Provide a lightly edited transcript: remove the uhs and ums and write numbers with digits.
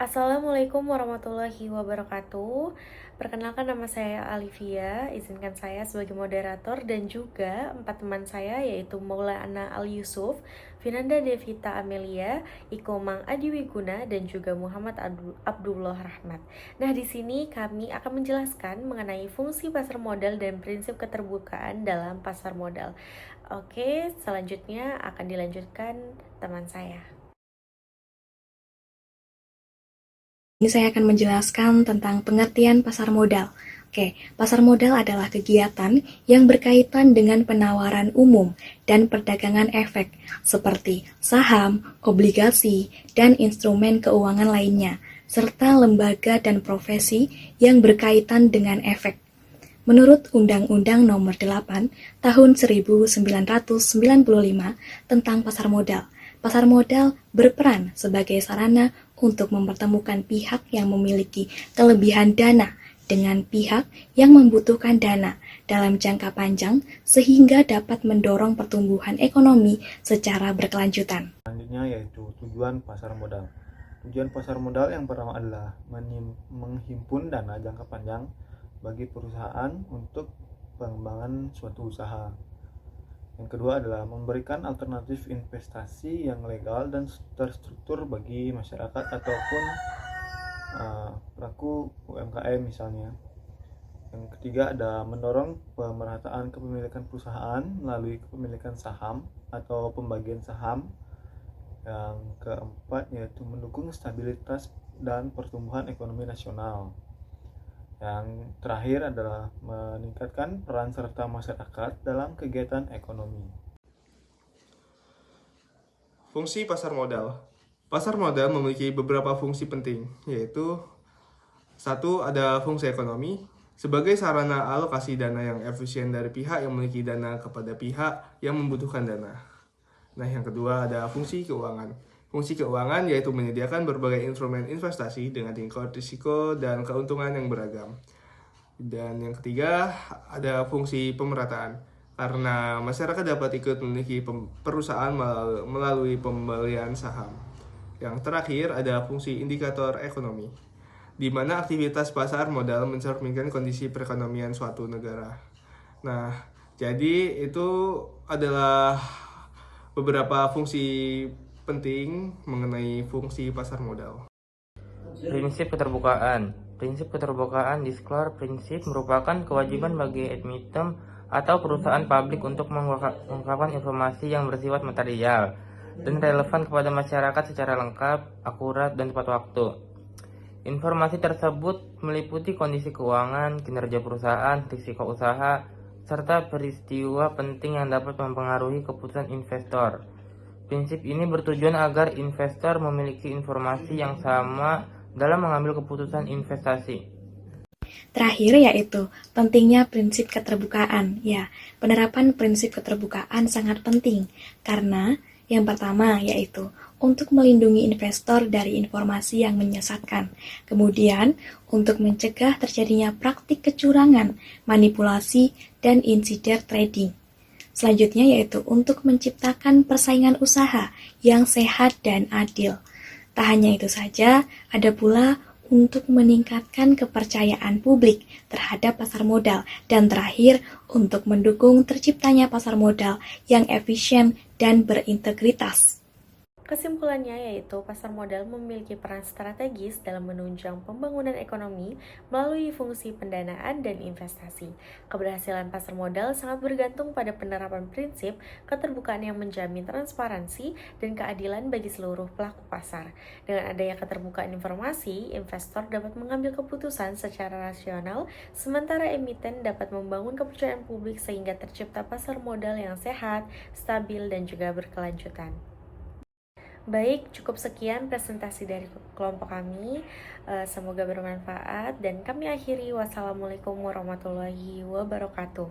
Assalamualaikum warahmatullahi wabarakatuh. Perkenalkan, nama saya Alivia. Izinkan saya sebagai moderator dan juga empat teman saya, yaitu Maulana Al Yusuf, Vinanda Devita Amelia, Ikomang Adiwiguna, dan juga Muhammad Abdullah Rahmat. Nah, di sini kami akan menjelaskan mengenai fungsi pasar modal dan prinsip keterbukaan dalam pasar modal. Oke, selanjutnya akan dilanjutkan teman saya. Ini saya akan menjelaskan tentang pengertian pasar modal. Oke, pasar modal adalah kegiatan yang berkaitan dengan penawaran umum dan perdagangan efek seperti saham, obligasi, dan instrumen keuangan lainnya, serta lembaga dan profesi yang berkaitan dengan efek. Menurut Undang-Undang Nomor 8 Tahun 1995 tentang pasar modal berperan sebagai sarana untuk mempertemukan pihak yang memiliki kelebihan dana dengan pihak yang membutuhkan dana dalam jangka panjang sehingga dapat mendorong pertumbuhan ekonomi secara berkelanjutan. Selanjutnya yaitu tujuan pasar modal. Tujuan pasar modal yang pertama adalah menghimpun dana jangka panjang bagi perusahaan untuk pengembangan suatu usaha. Yang kedua adalah memberikan alternatif investasi yang legal dan terstruktur bagi masyarakat ataupun pelaku UMKM misalnya. Yang ketiga ada mendorong pemerataan kepemilikan perusahaan melalui kepemilikan saham atau pembagian saham. Yang keempat yaitu mendukung stabilitas dan pertumbuhan ekonomi nasional. Yang terakhir adalah meningkatkan peran serta masyarakat dalam kegiatan ekonomi. Fungsi pasar modal. Pasar modal memiliki beberapa fungsi penting, yaitu satu, ada fungsi ekonomi sebagai sarana alokasi dana yang efisien dari pihak yang memiliki dana kepada pihak yang membutuhkan dana. Nah, yang kedua ada fungsi keuangan. Fungsi keuangan yaitu menyediakan berbagai instrumen investasi dengan tingkat risiko dan keuntungan yang beragam. Dan yang ketiga ada fungsi pemerataan. Karena masyarakat dapat ikut memiliki perusahaan melalui pembelian saham. Yang terakhir ada fungsi indikator ekonomi, di mana aktivitas pasar modal mencerminkan kondisi perekonomian suatu negara. Nah, jadi itu adalah beberapa fungsi penting mengenai fungsi pasar modal. Prinsip keterbukaan. Prinsip keterbukaan disclosure prinsip merupakan kewajiban bagi emiten atau perusahaan publik untuk mengungkapkan informasi yang bersifat material dan relevan kepada masyarakat secara lengkap, akurat, dan tepat waktu. Informasi tersebut meliputi kondisi keuangan, kinerja perusahaan, risiko usaha, serta peristiwa penting yang dapat mempengaruhi keputusan investor. Prinsip ini bertujuan agar investor memiliki informasi yang sama dalam mengambil keputusan investasi. Terakhir yaitu pentingnya prinsip keterbukaan. Ya, penerapan prinsip keterbukaan sangat penting karena yang pertama yaitu untuk melindungi investor dari informasi yang menyesatkan. Kemudian, untuk mencegah terjadinya praktik kecurangan, manipulasi, dan insider trading. Selanjutnya yaitu untuk menciptakan persaingan usaha yang sehat dan adil. Tak hanya itu saja, ada pula untuk meningkatkan kepercayaan publik terhadap pasar modal, dan terakhir untuk mendukung terciptanya pasar modal yang efisien dan berintegritas. Kesimpulannya yaitu pasar modal memiliki peran strategis dalam menunjang pembangunan ekonomi melalui fungsi pendanaan dan investasi. Keberhasilan pasar modal sangat bergantung pada penerapan prinsip keterbukaan yang menjamin transparansi dan keadilan bagi seluruh pelaku pasar. Dengan adanya keterbukaan informasi, investor dapat mengambil keputusan secara rasional, sementara emiten dapat membangun kepercayaan publik sehingga tercipta pasar modal yang sehat, stabil, dan juga berkelanjutan. Baik, cukup sekian presentasi dari kelompok kami. Semoga bermanfaat dan kami akhiri. Wassalamualaikum warahmatullahi wabarakatuh.